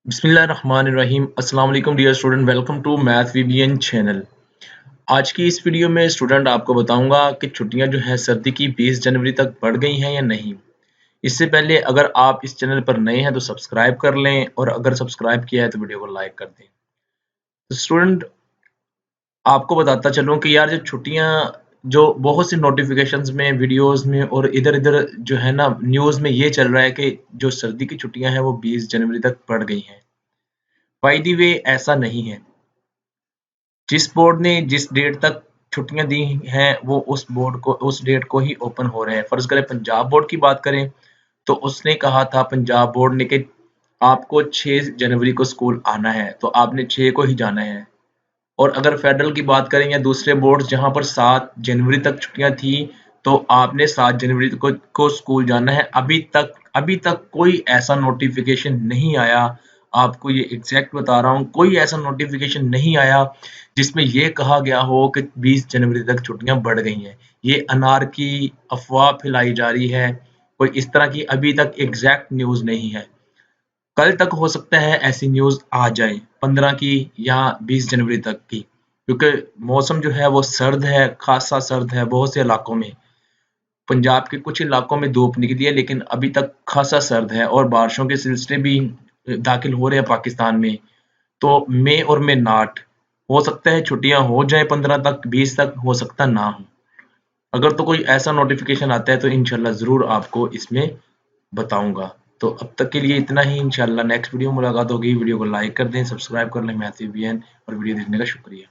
बिस्मिल्लाहिर्रहमानिर्रहीम। अस्सलाम वालेकुम dear student, welcome to math VBN channel. आज की इस वीडियो में स्टूडेंट आपको बताऊंगा कि छुट्टियां जो है सर्दी की 20 जनवरी तक बढ़ गई हैं या नहीं। इससे पहले अगर आप इस चैनल पर नए हैं तो सब्सक्राइब कर लें, और अगर सब्सक्राइब किया है तो वीडियो को लाइक कर दें। तो स्टूडेंट आपको बताता चलूं कि यार जो छुट्टियां जो बहुत सी नोटिफिकेशंस में, वीडियोस में और इधर-इधर जो है ना न्यूज़ में ये चल रहा है कि जो सर्दी की छुट्टियां हैं वो 20 जनवरी तक बढ़ गई हैं। बाय द वे ऐसा नहीं है। जिस बोर्ड ने जिस डेट तक छुट्टियां दी हैं वो उस डेट को ही ओपन हो रहे हैं। फर्ज करें पंजाब बोर्ड की बात करें तो उसने कहा था, पंजाब बोर्ड ने, कि आपको 6 जनवरी को स्कूल आना है, तो आपने 6 को ही जाना है। और अगर फेडरल की बात करें या दूसरे बोर्ड जहां पर 7 जनवरी तक छुट्टियां थी, तो आपने 7 जनवरी को स्कूल जाना है। अभी तक कोई ऐसा नोटिफिकेशन नहीं आया। आपको ये एग्जैक्ट बता रहा हूँ, कोई ऐसा नोटिफिकेशन नहीं आया जिसमें ये कहा गया हो कि 20 जनवरी तक छुट्टियां बढ़ गई हैं। ये अनार की अफवाह फैलाई जा रही है। कोई इस तरह की अभी तक एग्जैक्ट न्यूज नहीं है। कल तक हो सकता है ऐसी न्यूज़ आ जाए, 15 की या 20 जनवरी तक की, क्योंकि मौसम जो है वो सर्द है, खासा सर्द है बहुत से इलाकों में। पंजाब के कुछ इलाकों में धूप निकली है, लेकिन अभी तक खासा सर्द है और बारिशों के सिलसिले भी दाखिल हो रहे हैं पाकिस्तान में। तो मे और मे नॉट, हो सकता है छुट्टियां हो जाए 15 तक, 20 तक, हो सकता ना हो। अगर तो कोई ऐसा नोटिफिकेशन आता है तो इंशाल्लाह ज़रूर आपको इसमें बताऊंगा। तो अब तक के लिए इतना ही। इंशाल्लाह नेक्स्ट वीडियो में मुलाकात होगी। वीडियो को लाइक कर दें, सब्सक्राइब कर लें मैथ वीबीएन, और वीडियो देखने का शुक्रिया।